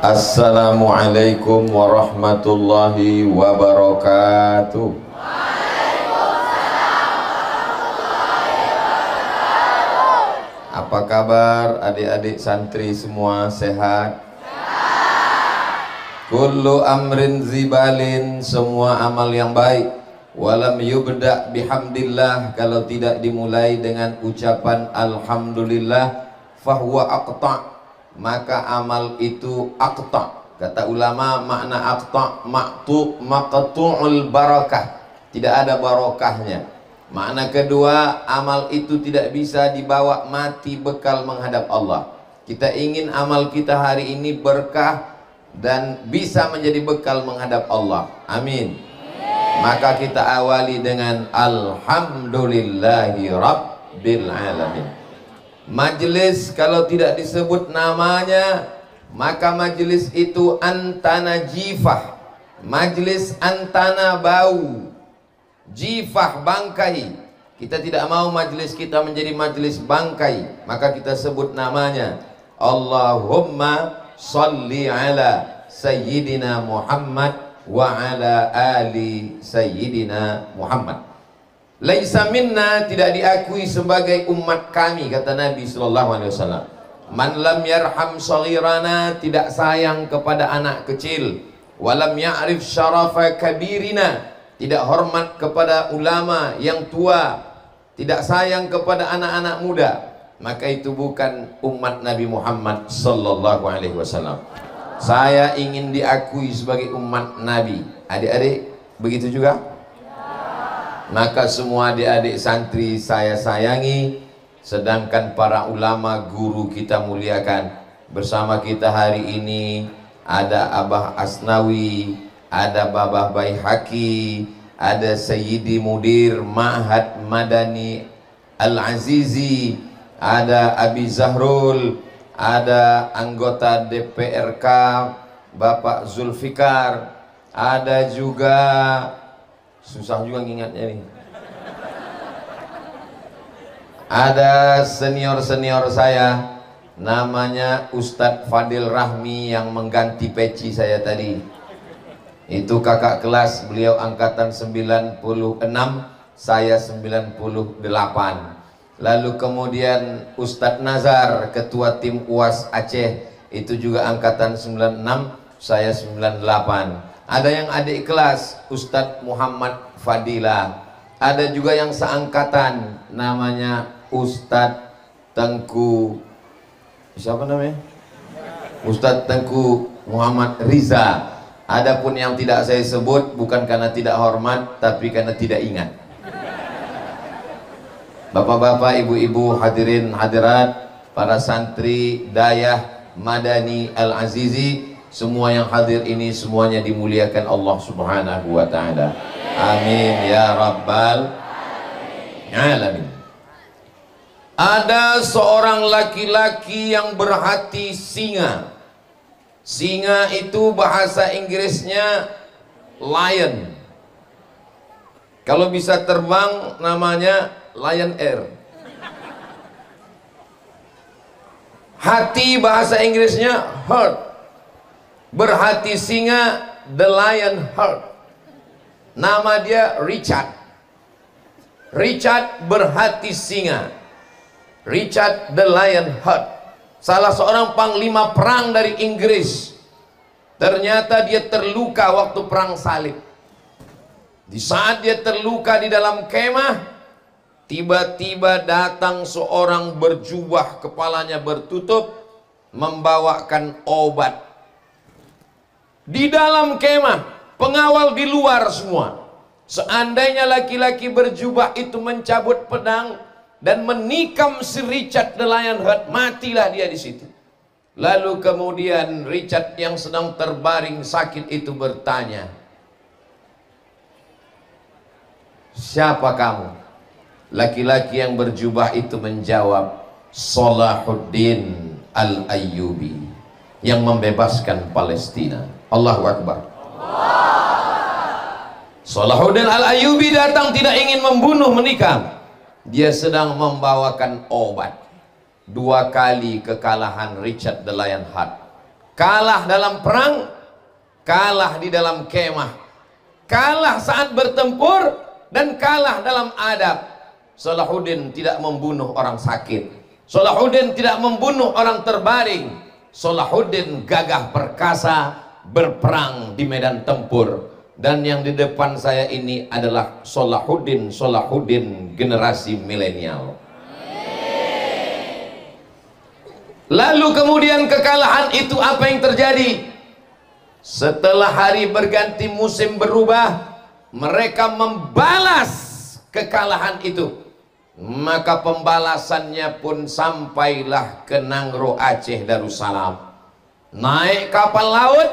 Assalamualaikum warahmatullahi wabarakatuh. Apa kabar adik-adik santri semua, sehat? Kullu amrin zibalin, semua amal yang baik. Walam yubda bihamdillah, kalau tidak dimulai dengan ucapan alhamdulillah, fahuwa aqta', maka amal itu aqta'. Kata ulama, makna aqta' maqtu'ul barakah, tidak ada barokahnya. Makna kedua, amal itu tidak bisa dibawa mati bekal menghadap Allah. Kita ingin amal kita hari ini berkah dan bisa menjadi bekal menghadap Allah. Amin. Maka kita awali dengan alhamdulillahi rabbil alamin. Majelis kalau tidak disebut namanya, maka majelis itu antana jifah. Majelis antana bau, jifah bangkai. Kita tidak mau majelis kita menjadi majelis bangkai, maka kita sebut namanya Allahumma salli ala Sayyidina Muhammad wa ala ali Sayyidina Muhammad. Laisa minna, tidak diakui sebagai umat kami, kata Nabi SAW. Man lam yarham saghirana, tidak sayang kepada anak kecil. Walam ya'rif syarafa kabirina, tidak hormat kepada ulama yang tua, tidak sayang kepada anak-anak muda, maka itu bukan umat Nabi Muhammad SAW. Saya ingin diakui sebagai umat Nabi. Adik-adik begitu juga? Maka semua adik-adik santri saya sayangi, sedangkan para ulama guru kita muliakan. Bersama kita hari ini ada Abah Asnawi, ada Babah Baihaqi, ada Sayyidi Mudir Ma'had Madani Al-Azizi, ada Abi Zahrul, ada anggota DPRK Bapak Zulfikar, ada juga, susah juga ngingatnya nih, ada senior-senior saya, namanya Ustadz Fadil Rahmi yang mengganti peci saya tadi. Itu kakak kelas, beliau angkatan 96, saya 98. Lalu kemudian Ustadz Nazar, ketua tim UAS Aceh, itu juga angkatan 96, saya 98. Ada yang adik kelas, Ustadz Muhammad Fadila. Ada juga yang seangkatan, namanya Ustadz Tengku, siapa namanya? Ustadz Tengku Muhammad Riza. Adapun yang tidak saya sebut bukan karena tidak hormat, tapi karena tidak ingat. Bapak-bapak, ibu-ibu, hadirin hadirat, para santri Dayah Madani Al-Azizi, semua yang hadir ini semuanya dimuliakan Allah Subhanahu wa ta'ala. Amin ya rabbal alamin. Ada seorang laki-laki yang berhati singa. Singa itu bahasa Inggrisnya lion. Kalau bisa terbang namanya Lion Air. Hati bahasa Inggrisnya heart. Berhati singa, the lion heart. Nama dia Richard. Richard berhati singa, Richard the lion heart. Salah seorang panglima perang dari Inggris. Ternyata dia terluka waktu perang salib. Di saat dia terluka di dalam kemah, tiba-tiba datang seorang berjubah, kepalanya bertutup, membawakan obat. Di dalam kemah, pengawal di luar semua. Seandainya laki-laki berjubah itu mencabut pedang dan menikam si Richard the Lionheart, matilah dia di situ. Lalu kemudian Richard yang sedang terbaring sakit itu bertanya, siapa kamu? Laki-laki yang berjubah itu menjawab, Salahuddin Al-Ayyubi, yang membebaskan Palestina. Allahu Akbar. Salahuddin Al-Ayyubi datang tidak ingin membunuh, menikam. Dia sedang membawakan obat. 2 kali kekalahan Richard the Lionheart. kalah dalam perang, kalah di dalam kemah, kalah saat bertempur, dan kalah dalam adab. Salahuddin tidak membunuh orang sakit, Salahuddin tidak membunuh orang terbaring. Salahuddin gagah perkasa berperang di medan tempur. Dan yang di depan saya ini adalah Salahuddin generasi milenial. Lalu kemudian kekalahan itu apa yang terjadi? Setelah hari berganti, musim berubah, mereka membalas kekalahan itu. Maka pembalasannya pun sampailah ke Nangro, Aceh, Darussalam. Naik kapal laut,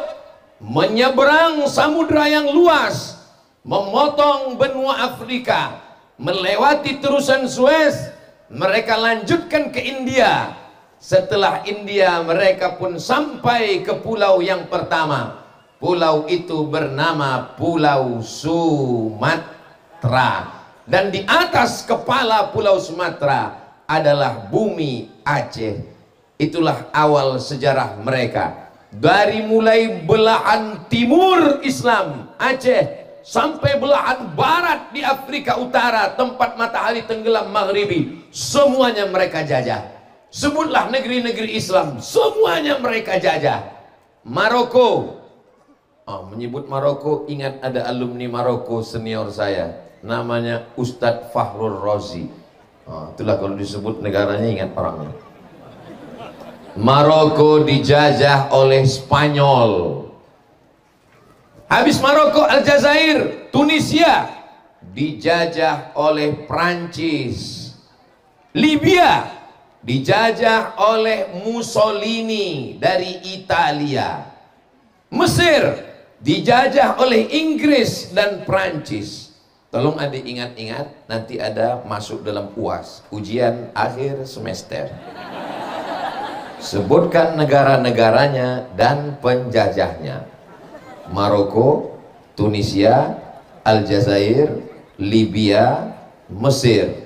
menyeberang samudra yang luas, memotong benua Afrika, melewati terusan Suez, mereka lanjutkan ke India. Setelah India, mereka pun sampai ke pulau yang pertama. Pulau itu bernama Pulau Sumatera. Dan di atas kepala Pulau Sumatera adalah bumi Aceh. Itulah awal sejarah mereka. Dari mulai belahan timur Islam Aceh sampai belahan barat di Afrika Utara, tempat matahari tenggelam maghribi, semuanya mereka jajah. Sebutlah negeri-negeri Islam, semuanya mereka jajah. Maroko, menyebut Maroko, ingat ada alumni Maroko senior saya, namanya Ustadz Fahrul Razi. Itulah kalau disebut negaranya ingat orangnya. Maroko dijajah oleh Spanyol. Habis Maroko, Aljazair, Tunisia dijajah oleh Prancis. Libya dijajah oleh Mussolini dari Italia. Mesir dijajah oleh Inggris dan Prancis. Tolong adik ingat-ingat, nanti ada masuk dalam UAS, ujian akhir semester. Sebutkan negara-negaranya dan penjajahnya. Maroko, Tunisia, Aljazair, Libya, Mesir.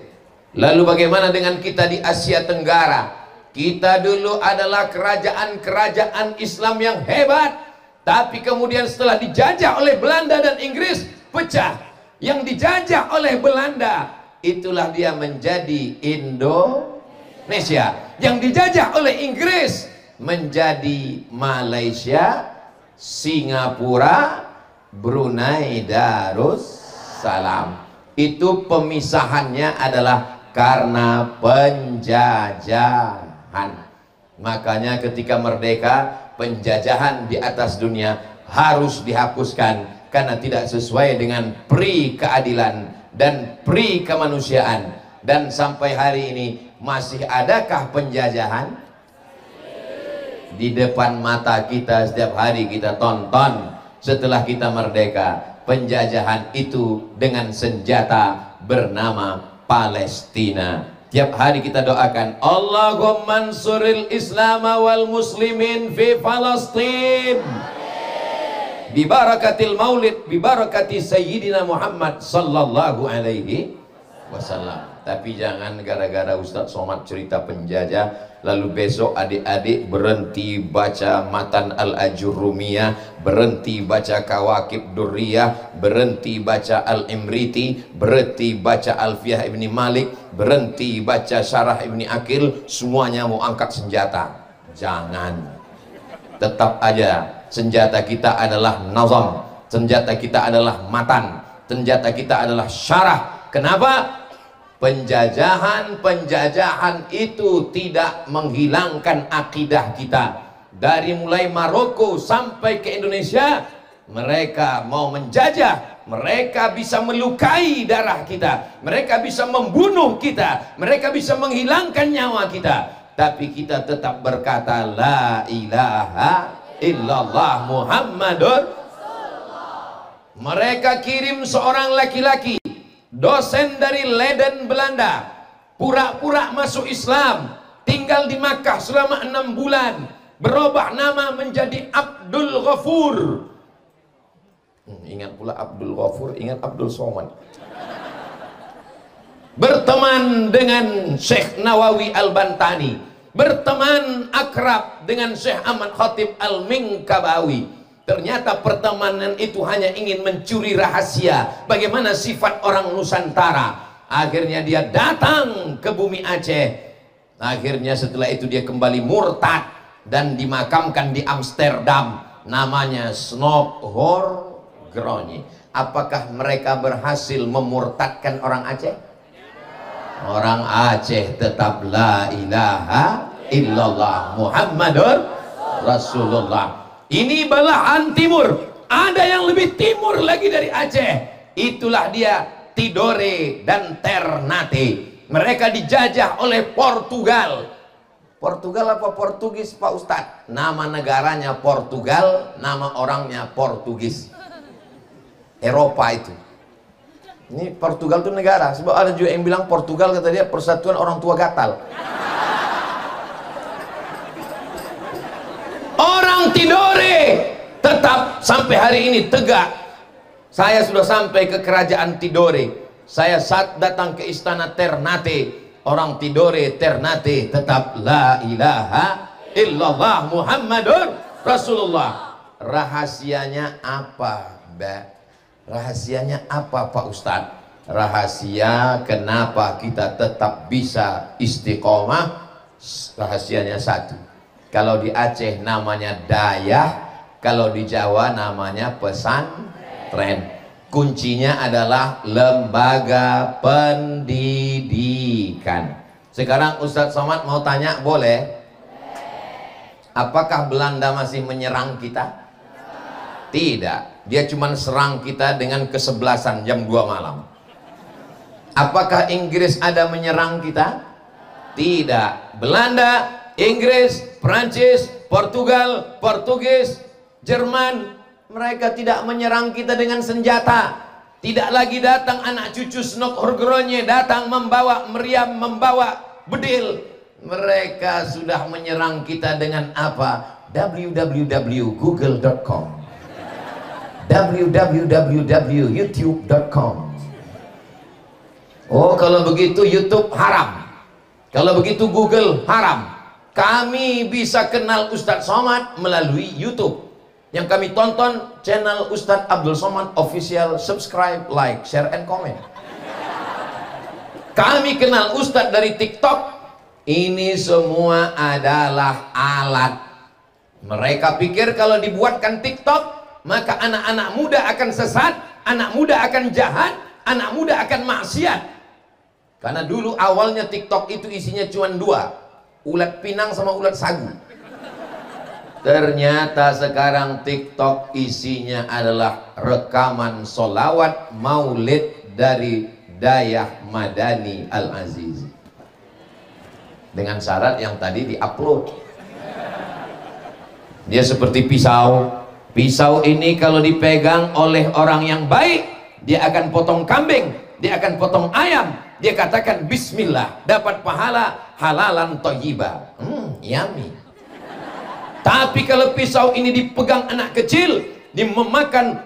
Lalu bagaimana dengan kita di Asia Tenggara? Kita dulu adalah kerajaan-kerajaan Islam yang hebat, tapi kemudian setelah dijajah oleh Belanda dan Inggris, pecah. Yang dijajah oleh Belanda, itulah dia menjadi Indonesia. Yang dijajah oleh Inggris menjadi Malaysia, Singapura, Brunei Darussalam. Itu pemisahannya adalah karena penjajahan. Makanya ketika merdeka, penjajahan di atas dunia harus dihapuskan karena tidak sesuai dengan pri keadilan dan pri kemanusiaan. Dan sampai hari ini masih adakah penjajahan? Di depan mata kita setiap hari kita tonton setelah kita merdeka, penjajahan itu dengan senjata bernama Palestina. Tiap hari kita doakan, Allahumma ansuril Islam wal muslimin fi Palestin. Bi barakatil maulid, bi barakati Sayyidina Muhammad sallallahu alaihi wasallam. Tapi jangan gara-gara Ustadz Somad cerita penjajah, lalu besok adik-adik berhenti baca Matan Al-Ajurrumiyah, berhenti baca Kawakib Durriyah, berhenti baca Al-Imriti, berhenti baca Alfiyah Ibni Malik, berhenti baca Syarah Ibni Akil, semuanya mau angkat senjata. Jangan. Tetap aja senjata kita adalah nazam, senjata kita adalah matan, senjata kita adalah syarah. Kenapa? Penjajahan itu tidak menghilangkan akidah kita. Dari mulai Maroko sampai ke Indonesia, mereka mau menjajah, mereka bisa melukai darah kita, mereka bisa membunuh kita, mereka bisa menghilangkan nyawa kita, tapi kita tetap berkata la ilaha illallah Muhammadur. Mereka kirim seorang laki-laki, dosen dari Leiden, Belanda, pura-pura masuk Islam, tinggal di Makkah selama 6 bulan, berubah nama menjadi Abdul Ghafur. Ingat pula Abdul Ghafur, ingat Abdul Somad. Berteman dengan Syekh Nawawi Al-Bantani, berteman akrab dengan Syekh Ahmad Khatib Al-Minkabawi. Ternyata pertemanan itu hanya ingin mencuri rahasia bagaimana sifat orang Nusantara. Akhirnya dia datang ke bumi Aceh. Akhirnya setelah itu dia kembali murtad dan dimakamkan di Amsterdam. Namanya Snoop Horgroni. Apakah mereka berhasil memurtadkan orang Aceh? Orang Aceh tetap la ilaha illallah Muhammadur Rasulullah. Ini belahan timur. Ada yang lebih timur lagi dari Aceh. Itulah dia Tidore dan Ternate. Mereka dijajah oleh Portugal. Portugal apa Portugis Pak Ustadz? Nama negaranya Portugal, nama orangnya Portugis. Eropa itu. Ini Portugal itu negara. Sebab ada juga yang bilang Portugal, kata dia, persatuan orang tua gatal. Orang Tidore tetap sampai hari ini tegak. Saya sudah sampai ke kerajaan Tidore. Saya saat datang ke istana Ternate. Orang Tidore Ternate tetap la ilaha illallah Muhammadur Rasulullah. Rahasianya apa, Mbak? Rahasianya apa Pak Ustadz? Rahasia kenapa kita tetap bisa istiqomah, rahasianya satu. Kalau di Aceh namanya dayah, kalau di Jawa namanya pesantren. Kuncinya adalah lembaga pendidikan. Sekarang Ustadz Somad mau tanya, boleh? Apakah Belanda masih menyerang kita? Tidak, dia cuma serang kita dengan kesebelasan jam 2 malam. Apakah Inggris ada menyerang kita? Tidak. Belanda, Inggris, Prancis, Portugal, Portugis, Jerman, mereka tidak menyerang kita dengan senjata. Tidak lagi datang anak cucu Snoop Horgroni datang membawa meriam, membawa bedil. Mereka sudah menyerang kita dengan apa? www.google.com, www.youtube.com. Oh, kalau begitu YouTube haram, kalau begitu Google haram. Kami bisa kenal Ustadz Somad melalui YouTube. Yang kami tonton channel Ustadz Abdul Somad Official. Subscribe, like, share, and comment. Kami kenal Ustadz dari TikTok. Ini semua adalah alat. Mereka pikir kalau dibuatkan TikTok, maka anak-anak muda akan sesat, anak muda akan jahat, anak muda akan maksiat. Karena dulu awalnya TikTok itu isinya cuma 2, ulat pinang sama ulat sagu. Ternyata sekarang TikTok isinya adalah rekaman solawat maulid dari Dayah Madani Al-Azizi, dengan syarat yang tadi diupload. Dia seperti pisau. Pisau ini kalau dipegang oleh orang yang baik, dia akan potong kambing, dia akan potong ayam, dia katakan bismillah, dapat pahala halalan thayyiba. Yummy. Tapi kalau pisau ini dipegang anak kecil, dia memakan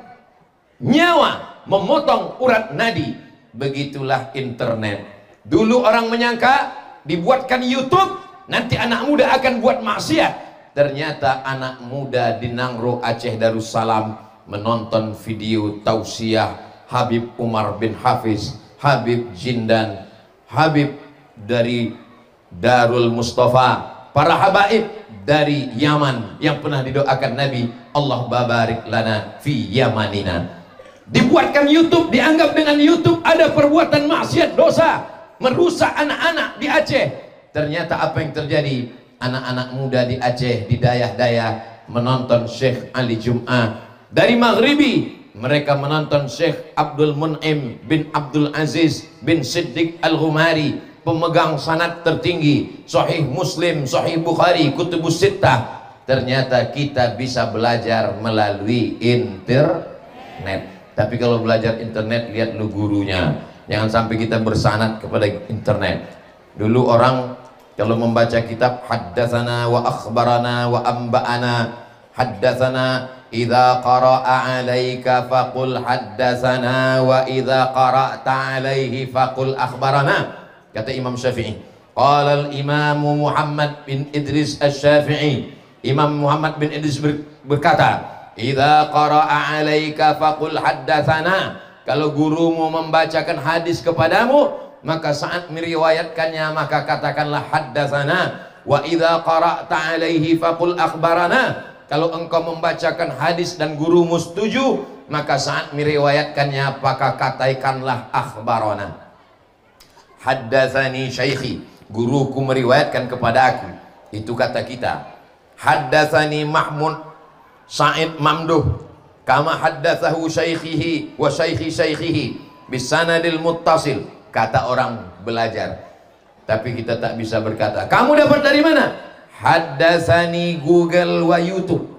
nyawa, memotong urat nadi. Begitulah internet. Dulu orang menyangka dibuatkan YouTube, nanti anak muda akan buat maksiat. Ternyata anak muda di Nangro Aceh Darussalam menonton video tausiah Habib Umar bin Hafiz, Habib Jindan, Habib dari Darul Mustafa, para habaib dari Yaman yang pernah didoakan Nabi, Allah barik lana fi yamanina. Dibuatkan YouTube, dianggap dengan YouTube ada perbuatan maksiat, dosa, merusak anak-anak di Aceh. Ternyata apa yang terjadi? Anak-anak muda di Aceh, di dayah-dayah menonton Syekh Ali Jum'ah. Dari Maghribi mereka menonton Syekh Abdul Mun'im bin Abdul Aziz bin Siddiq Al-Ghumari, pemegang sanad tertinggi Sahih Muslim, Sahih Bukhari, Kutubus Sittah. Ternyata kita bisa belajar melalui internet. Tapi kalau belajar internet, lihat lu gurunya. Jangan sampai kita bersanad kepada internet. Dulu orang kalau membaca kitab haddatsana wa akhbarana wa amba'ana, haddatsana idza qara'a 'alaika faqul haddatsana wa idza qara'ta 'alaihi faqul akhbarana. Kata Imam Syafi'i, Qala al-Imam Muhammad bin Idris Asy-Syafi'i, Imam Muhammad bin Idris berkata, idza qara'a 'alaika faqul haddatsana. Kalau gurumu membacakan hadis kepadamu, maka saat meriwayatkannya maka katakanlah haddatsana. Wa idza qara'ta 'alaihi faqul akhbarana. Kalau engkau membacakan hadis dan gurumu setuju, maka saat meriwayatkannya maka katakanlah akhbarana. Haddatsani syaikhi, guruku meriwayatkan kepada aku. Itu kata kita. Haddatsani Mahmud Sa'id Mamduh kama haddatsahu syaikhihi wa syaikhi syaikhihi bisanadil muttasil. Kata orang belajar. Tapi kita tak bisa berkata, kamu dapat dari mana? Haddatsani Google wa YouTube.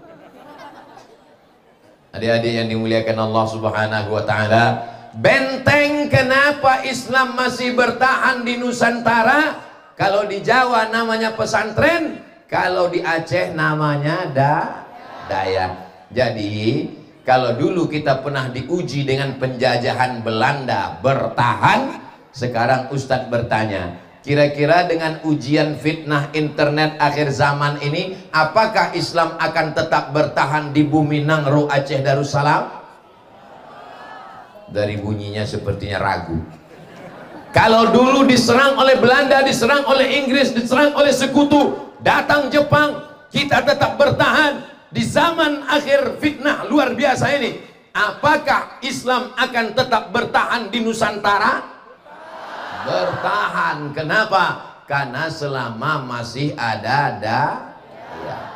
Adik-adik yang dimuliakan Allah Subhanahu wa taala, benteng kenapa Islam masih bertahan di Nusantara? Kalau di Jawa namanya pesantren, kalau di Aceh namanya daya. Jadi kalau dulu kita pernah diuji dengan penjajahan Belanda bertahan, sekarang Ustadz bertanya, kira-kira dengan ujian fitnah internet akhir zaman ini, apakah Islam akan tetap bertahan di bumi Nangro Aceh Darussalam? Dari bunyinya sepertinya ragu. Kalau dulu diserang oleh Belanda, diserang oleh Inggris, diserang oleh sekutu, datang Jepang, kita tetap bertahan. Di zaman akhir fitnah luar biasa ini, apakah Islam akan tetap bertahan di Nusantara? Bertahan. Kenapa? Karena selama masih ada ya.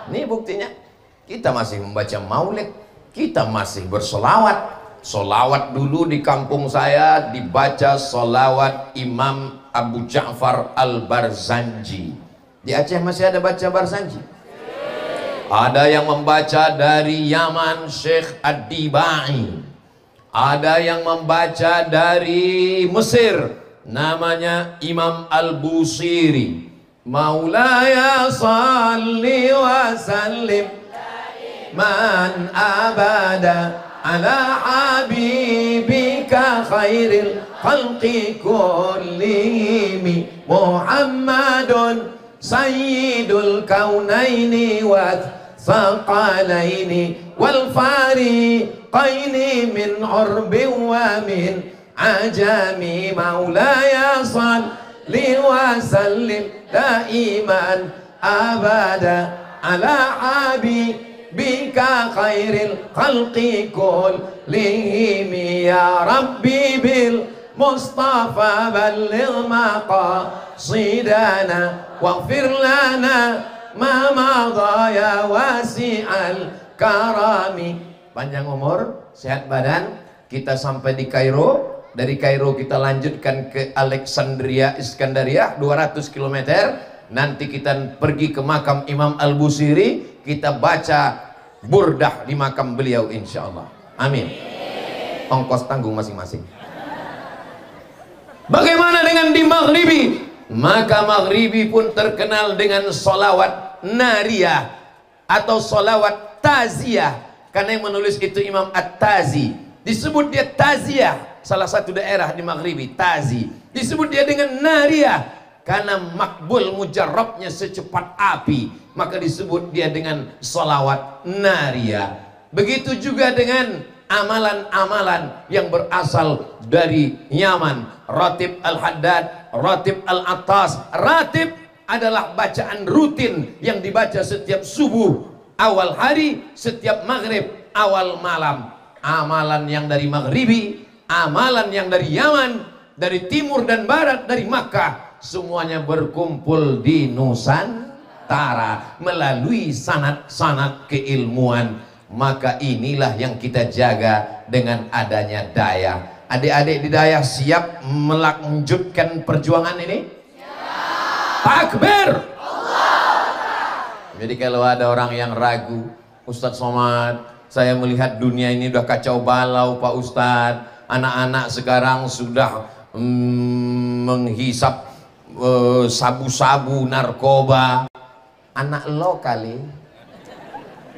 Ini buktinya. Kita masih membaca maulid, kita masih bersolawat. Solawat dulu di kampung saya dibaca solawat Imam Abu Ja'far Al-Barzanji. Di Aceh masih ada baca Barzanji. Ada yang membaca dari Yaman, Syekh Ad-Dibai. Ada yang membaca dari Mesir, namanya Imam Al-Busiri. Maulaya salli wa sallim man abada ala habibika khairil khalqi kullihim Muhammadun sayyidul kaunaini wa thaqalaini wal fariqaini min urbin wa min ajami. Maulaya salli wa sallim daiman abada ala habibika khairil khalqi kullihim. Ya Rabbi bil Mustafa balligh maqasidana waghfir lana ma madha ya wasi'al karami. Panjang umur, sehat badan. Kita sampai di Kairo. Dari Kairo kita lanjutkan ke Alexandria Iskandaria 200 km. Nanti kita pergi ke makam Imam Al-Busiri, kita baca burdah di makam beliau insyaallah. Amin. Ongkos tanggung masing-masing. Bagaimana dengan di Maghribi? Maka Maghribi pun terkenal dengan solawat nariyah atau solawat taziyah, karena yang menulis itu Imam At-Tazi. Disebut dia taziyah, salah satu daerah di Maghribi, Tazi. Disebut dia dengan nariyah karena makbul mujarrabnya secepat api, maka disebut dia dengan solawat nariyah. Begitu juga dengan amalan-amalan yang berasal dari Yaman. Ratib Al-Haddad, Ratib Al-Attas. Ratib adalah bacaan rutin yang dibaca setiap subuh awal hari, setiap maghrib awal malam. Amalan yang dari Maghribi, amalan yang dari Yaman, dari timur dan barat, dari Makkah, semuanya berkumpul di Nusantara melalui sanad-sanad keilmuan. Maka inilah yang kita jaga dengan adanya daya. Adik-adik di daya siap melanjutkan perjuangan ini? Takbir! Jadi kalau ada orang yang ragu, Ustadz Somad, saya melihat dunia ini udah kacau balau Pak Ustadz. Anak-anak sekarang sudah menghisap sabu-sabu, narkoba. Anak lo kali.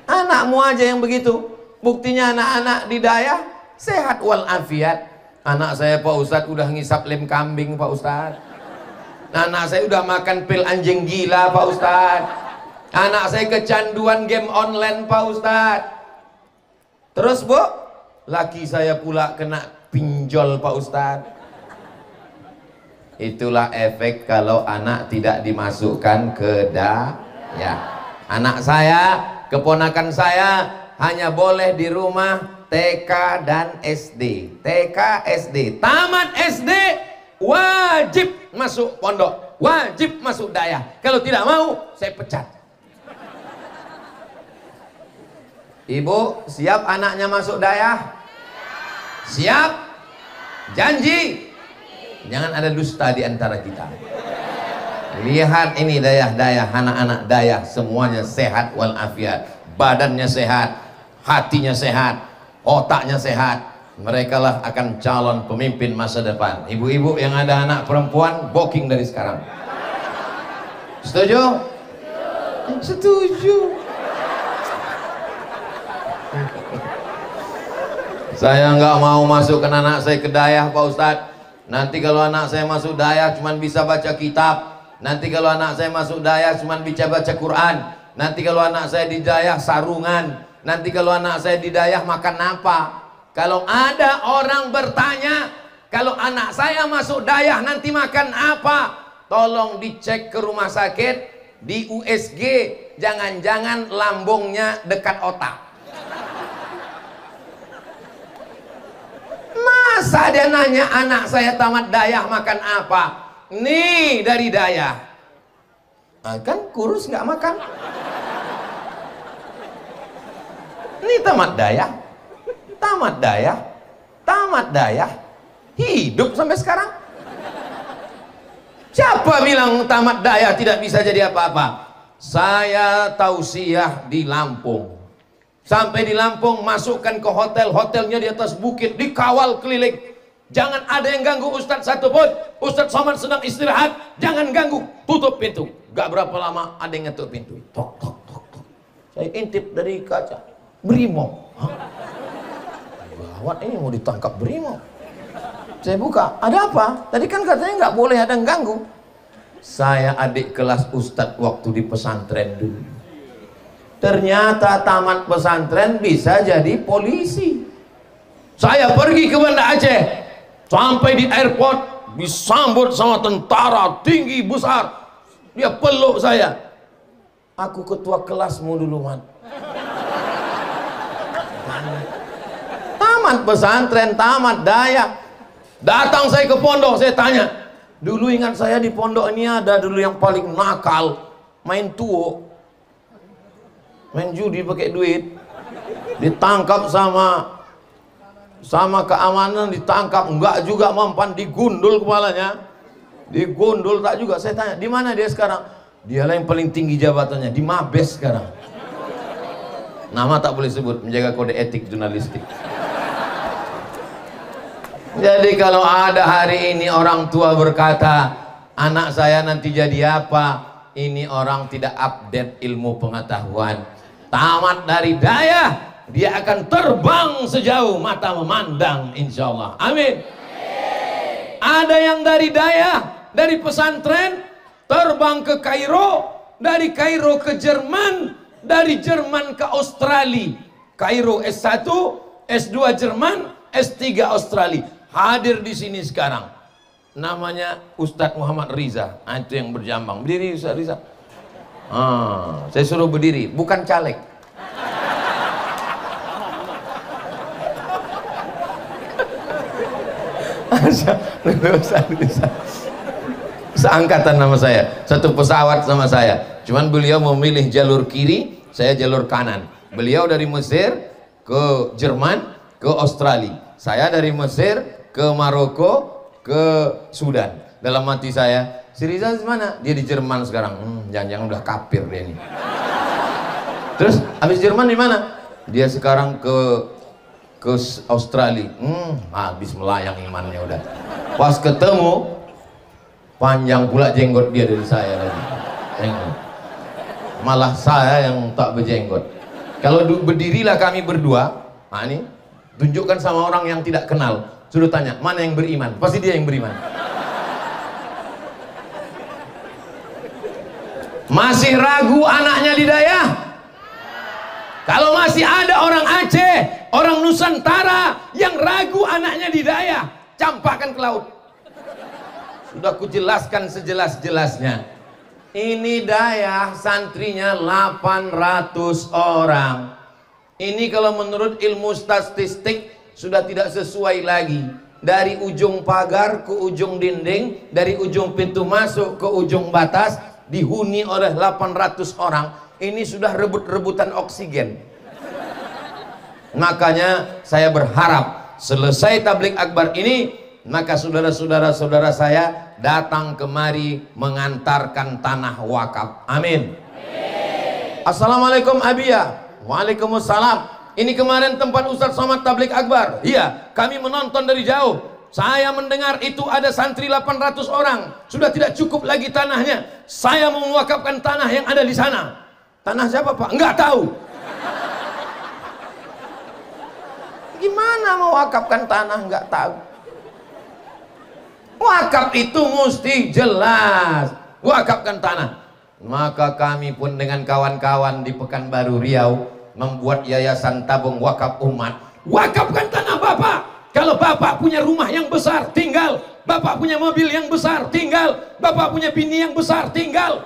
Anakmu aja yang begitu. Buktinya anak-anak di daya sehat walafiat. Anak saya Pak Ustadz udah ngisap lem kambing Pak Ustadz. Anak saya udah makan pil anjing gila Pak Ustadz. Anak saya kecanduan game online Pak Ustadz. Terus Bu, laki saya pula kena pinjol Pak Ustadz. Itulah efek kalau anak tidak dimasukkan ke daya. Anak saya, keponakan saya hanya boleh di rumah TK dan SD. TK, SD. Tamat SD wajib masuk pondok, wajib masuk daya. Kalau tidak mau, saya pecat. Ibu, siap anaknya masuk daya? Siap? Janji? Jangan ada dusta di antara kita. Lihat ini daya-daya, anak-anak daya, semuanya sehat walafiat. Badannya sehat, hatinya sehat, otaknya sehat. Mereka lah akan calon pemimpin masa depan. Ibu-ibu yang ada anak perempuan, booking dari sekarang. Setuju? Setuju. Saya nggak mau masukkan anak saya ke daya Pak Ustadz. Nanti kalau anak saya masuk daya cuman bisa baca kitab. Nanti kalau anak saya masuk daya cuman bisa baca Quran. Nanti kalau anak saya di daya sarungan. Nanti kalau anak saya di daya makan apa? Kalau ada orang bertanya, kalau anak saya masuk dayah nanti makan apa? Tolong dicek ke rumah sakit, di USG, jangan-jangan lambungnya dekat otak. Masa dia nanya anak saya tamat dayah makan apa? Nih dari dayah. Nah, kan kurus nggak makan. Ini tamat dayah. Tamat daya, hidup sampai sekarang. Siapa bilang tamat daya tidak bisa jadi apa-apa? Saya tausiah di Lampung. Sampai di Lampung, masukkan ke hotel, hotelnya di atas bukit, dikawal keliling. Jangan ada yang ganggu Ustadz satupun. Ustadz Somad sedang istirahat, jangan ganggu, tutup pintu. Gak berapa lama ada yang ngetuk pintu. Tok, tok, tok, tok. Saya intip dari kaca, brimob. Gawat, ini mau ditangkap brimob. Saya buka, ada apa? Tadi kan katanya nggak boleh ada yang ganggu. Saya adik kelas Ustadz waktu di pesantren dulu. Ternyata tamat pesantren bisa jadi polisi. Saya pergi ke Banda Aceh, sampai di airport disambut sama tentara tinggi besar. Dia peluk saya. Aku ketua kelasmu dulu, Man. Tamat pesantren, tamat daya. Datang saya ke pondok, saya tanya, dulu ingat saya di pondok ini ada dulu yang paling nakal, main tuo, main judi pakai duit, ditangkap sama keamanan, ditangkap, enggak juga mempan, digundul kepalanya, digundul tak juga. Saya tanya, di mana dia sekarang? Dialah yang paling tinggi jabatannya, di Mabes sekarang. Nama tak boleh sebut, menjaga kode etik jurnalistik. Jadi kalau ada hari ini orang tua berkata, anak saya nanti jadi apa? Ini orang tidak update ilmu pengetahuan. Tamat dari daya, dia akan terbang sejauh mata memandang, insya Allah. Amin. Ada yang dari daya, dari pesantren, terbang ke Kairo, dari Kairo ke Jerman, dari Jerman ke Australia. Kairo S1, S2 Jerman, S3 Australia. Hadir di sini sekarang. Namanya Ustadz Muhammad Riza. Nah, itu yang berjambang. Berdiri Ustadz Riza. Saya suruh berdiri, bukan caleg. Seangkatan nama saya, satu pesawat sama saya. Cuman beliau memilih jalur kiri, saya jalur kanan. Beliau dari Mesir ke Jerman, ke Australia. Saya dari Mesir ke Maroko, ke Sudan. Dalam hati saya, si Riza di mana? Dia di Jerman sekarang. Jangan-jangan udah kafir dia ini. Terus habis Jerman di mana? Dia sekarang ke Australia. Habis melayang imannya udah. Pas ketemu, panjang pula jenggot dia dari saya lagi. Malah saya yang tak berjenggot. Kalau berdirilah kami berdua, nah ini tunjukkan sama orang yang tidak kenal. Suruh tanya, mana yang beriman? Pasti dia yang beriman. Masih ragu anaknya didayah? Kalau masih ada orang Aceh, orang Nusantara yang ragu anaknya didayah, campakkan ke laut. Sudah kujelaskan sejelas-jelasnya. Ini dayah santrinya 800 orang. Ini kalau menurut ilmu statistik sudah tidak sesuai lagi. Dari ujung pagar ke ujung dinding, dari ujung pintu masuk ke ujung batas, dihuni oleh 800 orang. Ini sudah rebut-rebutan oksigen. Makanya saya berharap selesai tabligh akbar ini, maka saudara-saudara saya datang kemari mengantarkan tanah wakaf. Amin. Assalamualaikum Abiyah. Waalaikumsalam. Ini kemarin tempat Ustadz Somad tabligh akbar. Iya, kami menonton dari jauh. Saya mendengar itu ada santri 800 orang. Sudah tidak cukup lagi tanahnya. Saya mau mewakafkan tanah yang ada di sana. Tanah siapa Pak? Enggak tahu. Gimana mewakafkan tanah enggak tahu? Wakaf itu mesti jelas. Wakafkan tanah. Maka kami pun dengan kawan-kawan di Pekanbaru Riau membuat yayasan tabung wakaf umat. Wakafkan tanah Bapak. Kalau Bapak punya rumah yang besar, tinggal. Bapak punya mobil yang besar, tinggal. Bapak punya bini yang besar, tinggal.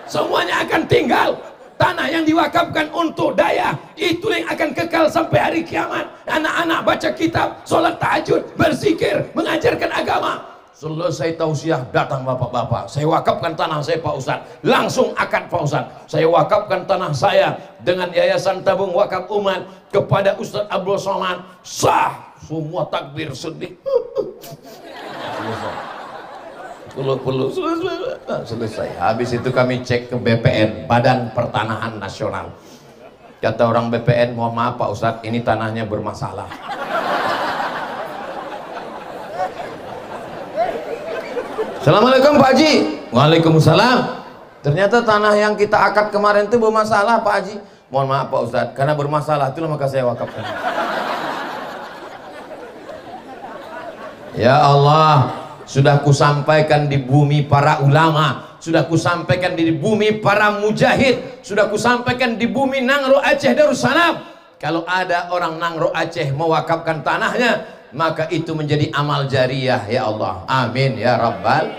Semuanya akan tinggal. Tanah yang diwakafkan untuk dayah, itu yang akan kekal sampai hari kiamat. Anak-anak baca kitab, sholat tahajud, berzikir, mengajarkan agama. Selesai tausiah, datang bapak-bapak. Saya wakafkan tanah saya Pak Ustadz. Langsung akad Pak Ustadz. Saya wakafkan tanah saya dengan yayasan tabung wakaf umat kepada Ustadz Abdul Somad. Sah. Semua takbir sedih. Selesai. Habis itu kami cek ke BPN, Badan Pertanahan Nasional. Kata orang BPN, mohon maaf Pak Ustadz, ini tanahnya bermasalah. Assalamualaikum Pak Haji. Waalaikumsalam. Ternyata tanah yang kita akad kemarin itu bermasalah Pak Haji. Mohon maaf Pak Ustadz, karena bermasalah itulah maka saya wakafkan. Ya Allah, sudah kusampaikan di bumi para ulama, sudah kusampaikan di bumi para mujahid, sudah kusampaikan di bumi Nangro Aceh Darussalam. Kalau ada orang Nangro Aceh mewakafkan tanahnya, maka itu menjadi amal jariyah. Ya Allah, amin ya Rabbal.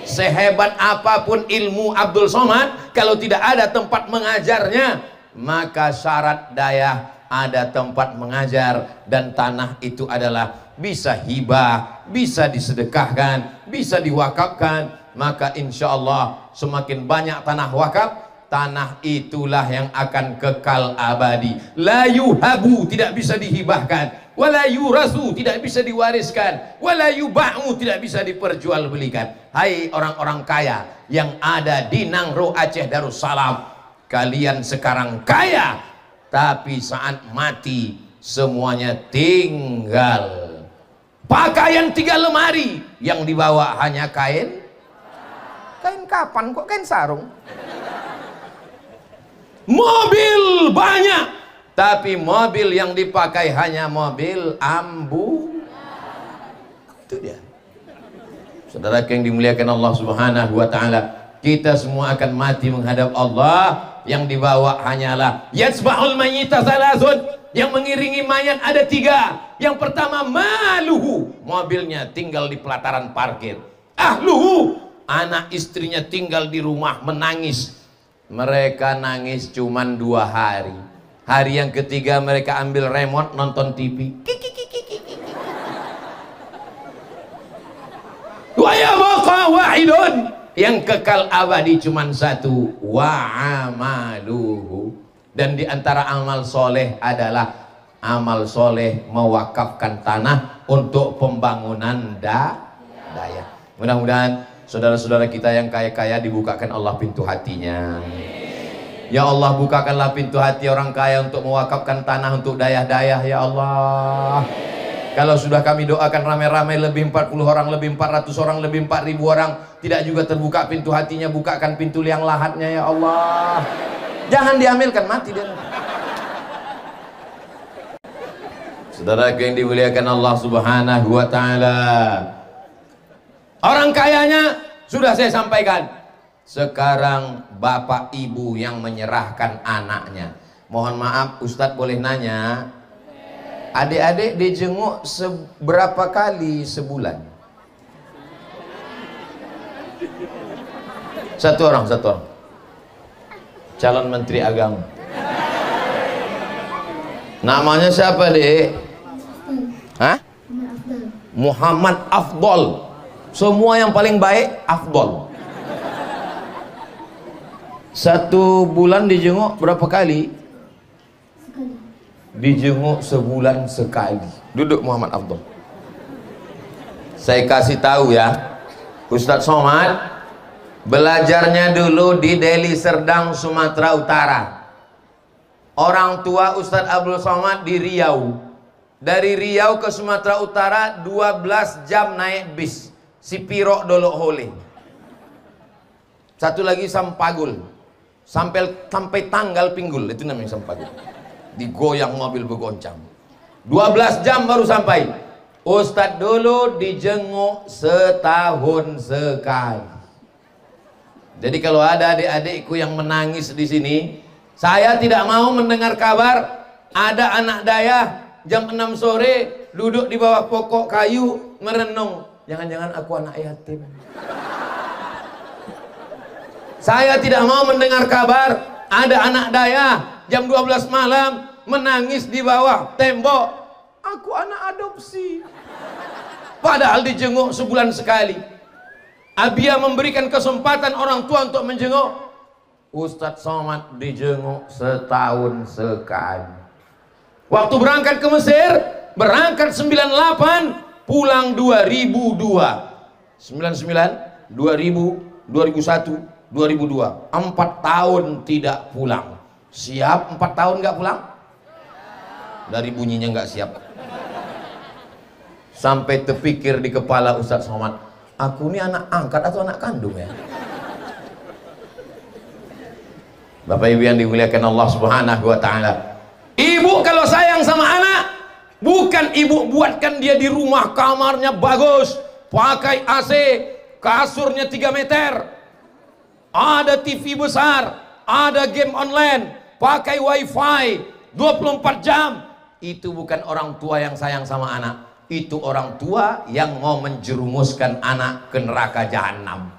Sehebat apapun ilmu Abdul Somad, kalau tidak ada tempat mengajarnya, maka syarat dayah ada tempat mengajar, dan tanah itu adalah bisa hibah, bisa disedekahkan, bisa diwakafkan. Maka insya Allah semakin banyak tanah wakaf, tanah itulah yang akan kekal abadi. La yuhabu, tidak bisa dihibahkan. Wala yurasu, tidak bisa diwariskan. Wala yuba'u, tidak bisa diperjualbelikan. Hai orang-orang kaya yang ada di Nangro Aceh Darussalam, kalian sekarang kaya, tapi saat mati semuanya tinggal. Pakaian 3 lemari, yang dibawa hanya kain. Kain kapan kok? Kain sarung. Mobil banyak, tapi mobil yang dipakai hanya mobil ambu. Itu dia. Saudara yang dimuliakan Allah Subhanahu wa taala, kita semua akan mati menghadap Allah. Yang dibawa hanyalah yatsba'ul mayyita salasun. Yang mengiringi mayat ada 3. Yang pertama maluhu, mobilnya tinggal di pelataran parkir. Ahluhu, anak istrinya tinggal di rumah menangis. Mereka nangis cuman 2 hari. Hari yang ketiga mereka ambil remote nonton TV. Wa yabqa wahidun, yang kekal abadi cuman 1, wa amaluhu. Dan di antara amal soleh adalah amal soleh mewakafkan tanah untuk pembangunan daya. Mudah-mudahan saudara-saudara kita yang kaya-kaya dibukakan Allah pintu hatinya. Ya Allah, bukakanlah pintu hati orang kaya untuk mewakafkan tanah untuk daya-daya. Ya Allah, kalau sudah kami doakan ramai-ramai, lebih 40 orang, lebih 400 orang, lebih 4000 orang, tidak juga terbuka pintu hatinya, bukakan pintu liang lahatnya. Ya Allah, jangan diambilkan, mati dia. Saudara yang dimuliakan Allah Subhanahu wa taala, orang kayanya sudah saya sampaikan. Sekarang bapak ibu yang menyerahkan anaknya. Mohon maaf, Ustadz boleh nanya, adik-adik dijenguk seberapa kali sebulan? Satu orang. Calon Menteri Agama. Namanya siapa, Dek? Hah? Muhammad Afdol. Semua yang paling baik Afdol. Satu bulan dijenguk berapa kali? Sekali. Dijenguk sebulan sekali. Duduk Muhammad Afdol. Saya kasih tahu ya, Ustadz Somad belajarnya dulu di Deli Serdang, Sumatera Utara. Orang tua Ustadz Abdul Somad di Riau. Dari Riau ke Sumatera Utara 12 jam naik bis. Sipiro Dolok Hole. Satu lagi Sampagul. Sampai tanggal Pinggul, itu namanya Sampagul. Digoyang mobil bergoncang. 12 jam baru sampai. Ustadz dulu dijenguk setahun sekali. Jadi kalau ada adik-adikku yang menangis di sini, saya tidak mau mendengar kabar ada anak dayah jam 6 sore duduk di bawah pokok kayu merenung. Jangan-jangan aku anak yatim. Saya tidak mau mendengar kabar ada anak dayah jam 12 malam menangis di bawah tembok. Aku anak adopsi. Padahal dijenguk sebulan sekali. Abia memberikan kesempatan orang tua untuk menjenguk. Ustadz Somad dijenguk setahun sekali. Waktu berangkat ke Mesir, berangkat 98, pulang 2002. 99, 2000, 2001, 2002. 4 tahun tidak pulang. Siap 4 tahun nggak pulang? Dari bunyinya nggak siap. Sampai terpikir di kepala Ustadz Somad, aku ini anak angkat atau anak kandung ya? Bapak Ibu yang dimuliakan Allah Subhanahu wa taala. Ibu kalau sayang sama anak, bukan ibu buatkan dia di rumah kamarnya bagus, pakai AC, kasurnya 3 meter, ada TV besar, ada game online, pakai wifi 24 jam. Itu bukan orang tua yang sayang sama anak. Itu orang tua yang mau menjerumuskan anak ke neraka jahanam.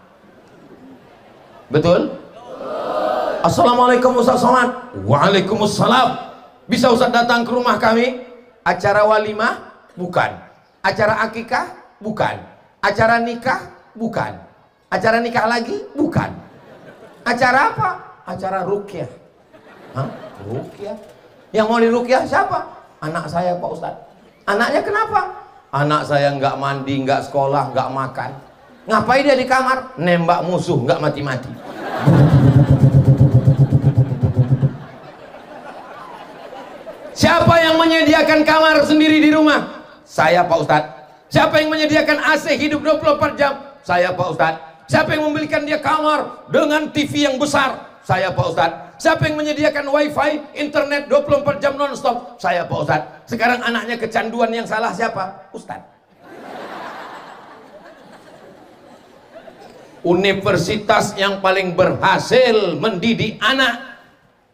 Betul? Assalamualaikum Ustaz Somad. Waalaikumsalam. Bisa Ustaz datang ke rumah kami? Acara walimah? Bukan. Acara akikah? Bukan. Acara nikah? Bukan. Acara nikah lagi? Bukan. Acara apa? Acara ruqyah. Hah? Ruqyah? Yang mau diruqyah siapa? Anak saya Pak Ustaz. Anaknya kenapa? Anak saya nggak mandi, nggak sekolah, nggak makan. Ngapain dia di kamar? Nembak musuh, nggak mati-mati. Siapa yang menyediakan kamar sendiri di rumah? Saya Pak Ustadz. Siapa yang menyediakan AC hidup 24 jam? Saya Pak Ustadz. Siapa yang membelikan dia kamar dengan TV yang besar? Saya Pak Ustadz. Siapa yang menyediakan wifi, internet 24 jam non-stop? Saya Pak Ustadz. Sekarang anaknya kecanduan, yang salah siapa? Ustadz. Universitas yang paling berhasil mendidik anak,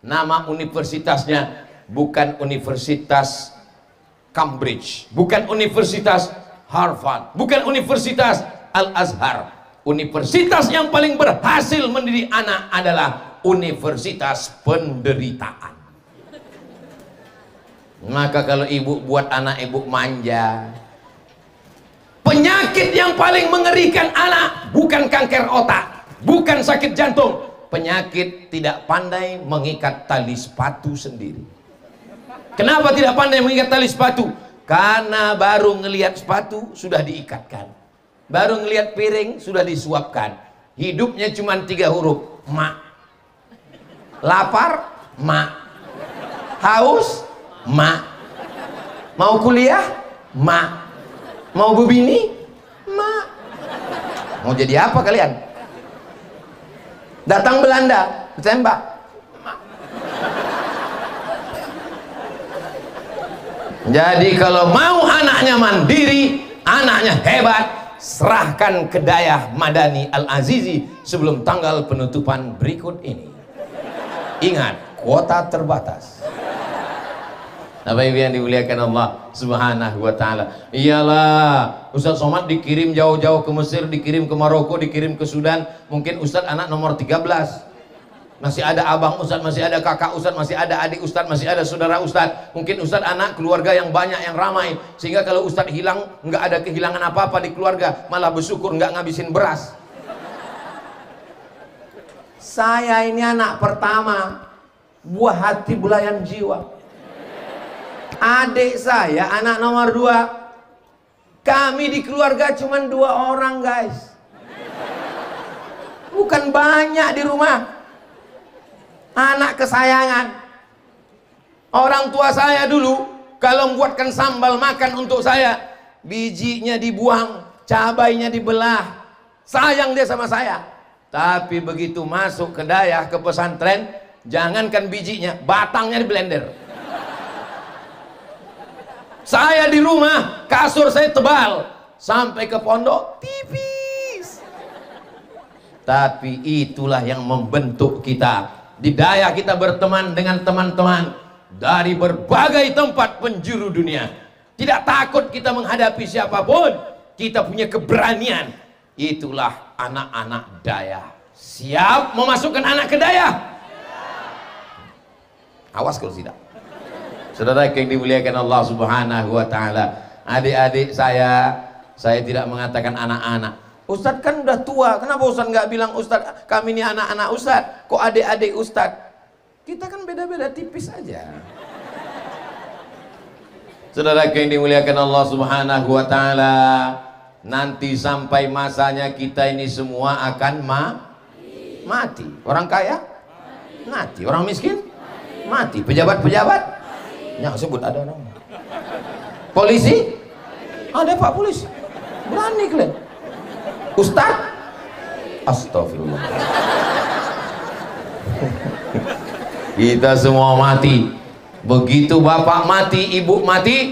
nama universitasnya bukan Universitas Cambridge, bukan Universitas Harvard, bukan Universitas Al-Azhar. Universitas yang paling berhasil mendidik anak adalah Universitas Penderitaan. Maka kalau ibu buat anak ibu manja, penyakit yang paling mengerikan anak bukan kanker otak, bukan sakit jantung, penyakit tidak pandai mengikat tali sepatu sendiri. Kenapa tidak pandai mengikat tali sepatu? Karena baru ngelihat sepatu sudah diikatkan, baru ngelihat piring sudah disuapkan. Hidupnya cuma 3 huruf, mak. Lapar, mak. Haus, mak. Mau kuliah, mak. Mau berbini, mak. Mau jadi apa kalian? Datang Belanda, tembak. Jadi kalau mau anaknya mandiri, anaknya hebat, serahkan ke Dayah Madani Al-Azizi sebelum tanggal penutupan berikut ini. Ingat, kuota terbatas. Bapak Ibu yang dimuliakan Allah Subhanahu wa taala. Iyalah, Ustaz Somad dikirim jauh-jauh ke Mesir, dikirim ke Maroko, dikirim ke Sudan. Mungkin Ustaz anak nomor 13. Masih ada abang Ustaz, masih ada kakak Ustaz, masih ada adik Ustaz, masih ada saudara Ustaz. Mungkin Ustaz anak keluarga yang banyak, yang ramai, sehingga kalau Ustaz hilang nggak ada kehilangan apa-apa di keluarga, malah bersyukur nggak ngabisin beras. Saya ini anak pertama, buah hati belayan jiwa. Adik saya anak nomor 2. Kami di keluarga cuma 2 orang, guys. Bukan banyak di rumah. Anak kesayangan. Orang tua saya dulu kalau membuatkan sambal makan untuk saya, bijinya dibuang, cabainya dibelah. Sayang dia sama saya. Tapi begitu masuk ke Dayah, ke pesantren, jangankan bijinya, batangnya di blender. Saya di rumah, kasur saya tebal, sampai ke pondok tipis. Tapi itulah yang membentuk kita. Di Dayah kita berteman dengan teman-teman dari berbagai tempat penjuru dunia. Tidak takut kita menghadapi siapapun. Kita punya keberanian. Itulah anak-anak Dayah. Siap memasukkan anak ke Dayah? Awas kalau tidak. Saudara yang dimuliakan Allah Subhanahu wa taala, adik-adik saya tidak mengatakan anak-anak. Ustadz kan udah tua, kenapa Ustadz nggak bilang Ustadz kami ini anak-anak Ustadz, kok adik-adik Ustadz? Kita kan beda-beda tipis aja. Saudara yang dimuliakan Allah Subhanahu wa taala, nanti sampai masanya kita ini semua akan mati. Orang kaya mati, orang miskin mati, pejabat-pejabat yang sebut ada nama. Polisi? Ada Pak Polisi. Berani kalian. Ustaz? Astagfirullah. Kita semua mati. Begitu bapak mati, ibu mati,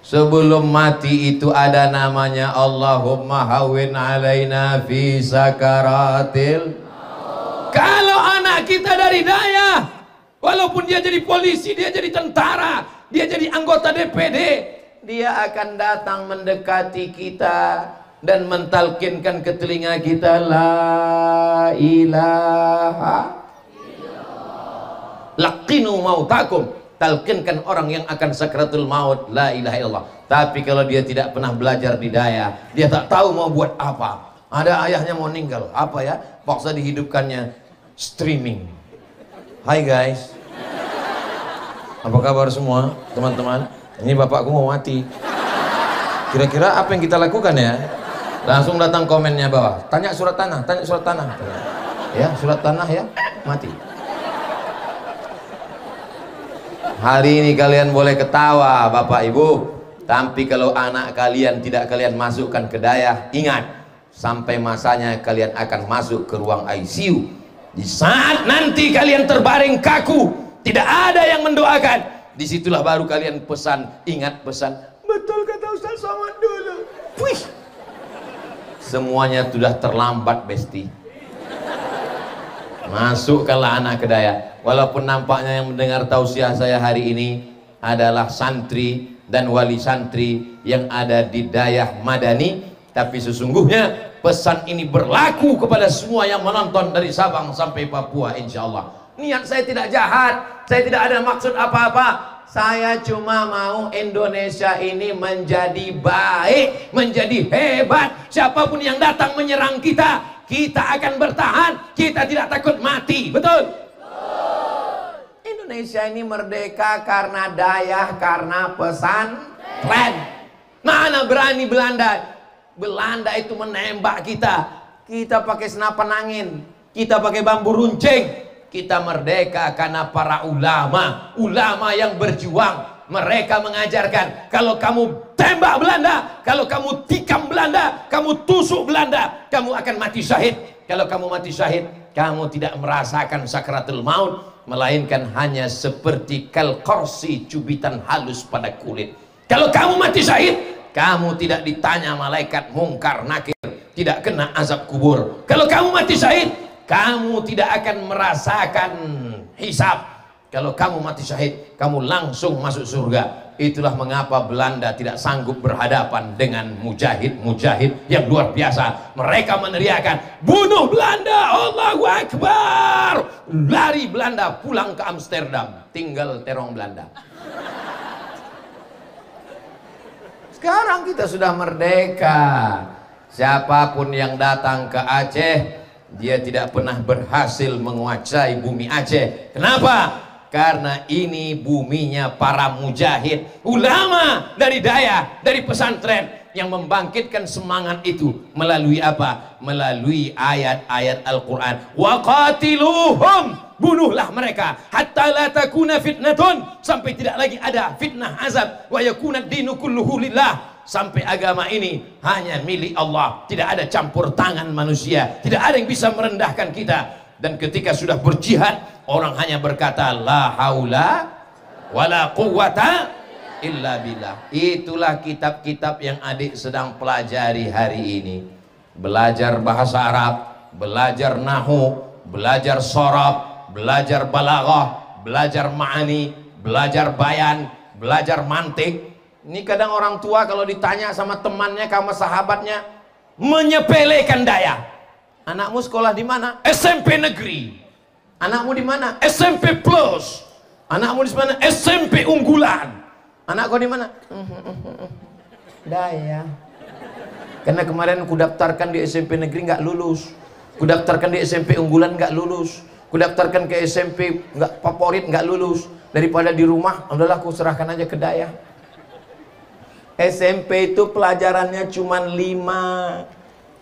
sebelum mati itu ada namanya Allahumma hawin alaina fi sakaratil. Kalau anak kita dari Dayah, walaupun dia jadi polisi, dia jadi tentara, dia jadi anggota DPD, dia akan datang mendekati kita dan mentalkinkan ke telinga kita, la ilaha illallah. Laqinu mautakum, talkinkan orang yang akan sakratul maut, la ilaha illallah. Tapi kalau dia tidak pernah belajar di Dayah, dia tak tahu mau buat apa. Ada ayahnya mau meninggal, apa ya? Paksa dihidupkannya, streaming. Hai guys, apa kabar semua teman-teman? Ini bapakku mau mati. Kira-kira apa yang kita lakukan ya? Langsung datang komennya bawah. Tanya surat tanah, tanya surat tanah. Ya, surat tanah ya, mati. Hari ini kalian boleh ketawa Bapak Ibu, tapi kalau anak kalian tidak kalian masukkan ke Dayah, ingat, sampai masanya kalian akan masuk ke ruang ICU. Di saat nanti kalian terbaring kaku, tidak ada yang mendoakan, disitulah baru kalian pesan, ingat pesan, betul kata Ustaz Somad dulu. Wih, semuanya sudah terlambat besti. Masukkanlah anak ke Dayah. Walaupun nampaknya yang mendengar tausiah saya hari ini adalah santri dan wali santri yang ada di Dayah Madani, tapi sesungguhnya pesan ini berlaku kepada semua yang menonton dari Sabang sampai Papua, insya Allah. Niat saya tidak jahat, saya tidak ada maksud apa-apa. Saya cuma mau Indonesia ini menjadi baik, menjadi hebat. Siapapun yang datang menyerang kita, kita akan bertahan, kita tidak takut mati. Betul? Indonesia ini merdeka karena Dayah, karena pesantren. Mana berani Belanda? Belanda itu menembak kita. Kita pakai senapan angin, kita pakai bambu runcing. Kita merdeka karena para ulama, ulama yang berjuang. Mereka mengajarkan, kalau kamu tembak Belanda, kalau kamu tikam Belanda, kamu tusuk Belanda, kamu akan mati syahid. Kalau kamu mati syahid, kamu tidak merasakan sakratul maut, melainkan hanya seperti kalqarsi, cubitan halus pada kulit. Kalau kamu mati syahid, kamu tidak ditanya malaikat mungkar nakir, tidak kena azab kubur. Kalau kamu mati syahid, kamu tidak akan merasakan hisab. Kalau kamu mati syahid, kamu langsung masuk surga. Itulah mengapa Belanda tidak sanggup berhadapan dengan mujahid-mujahid yang luar biasa. Mereka meneriakan, bunuh Belanda, Allahu Akbar. Lari Belanda pulang ke Amsterdam, tinggal terong Belanda. Sekarang kita sudah merdeka. Siapapun yang datang ke Aceh, dia tidak pernah berhasil menguasai bumi Aceh. Kenapa? Karena ini buminya para mujahid, ulama dari daya, dari pesantren yang membangkitkan semangat itu melalui apa? Melalui ayat-ayat Al-Quran. Wa qatiluhum, bunuhlah mereka hatta la takuna fitnatun, sampai tidak lagi ada fitnah azab, wa yakuna dinu kulluhu lillah, sampai agama ini hanya milik Allah, tidak ada campur tangan manusia, tidak ada yang bisa merendahkan kita. Dan ketika sudah berjihad, orang hanya berkata la haula wala quwwata illa billah. Itulah kitab-kitab yang adik sedang pelajari hari ini. Belajar bahasa Arab, belajar nahu, belajar sorab, belajar balaghah, belajar ma'ani, belajar bayan, belajar mantik. Ini kadang orang tua kalau ditanya sama temannya, sama sahabatnya, menyepelekan daya. Anakmu sekolah di mana? SMP negeri. Anakmu di mana? SMP plus. Anakmu di mana? SMP unggulan. Anakku di mana? Daya. Karena kemarin ku daftarkan di SMP negeri nggak lulus. Ku daftarkan di SMP unggulan nggak lulus. Ku daftarkan ke SMP nggak favorit nggak lulus. Daripada di rumah, udahlah ku serahkan aja ke daya. SMP itu pelajarannya cuma 5.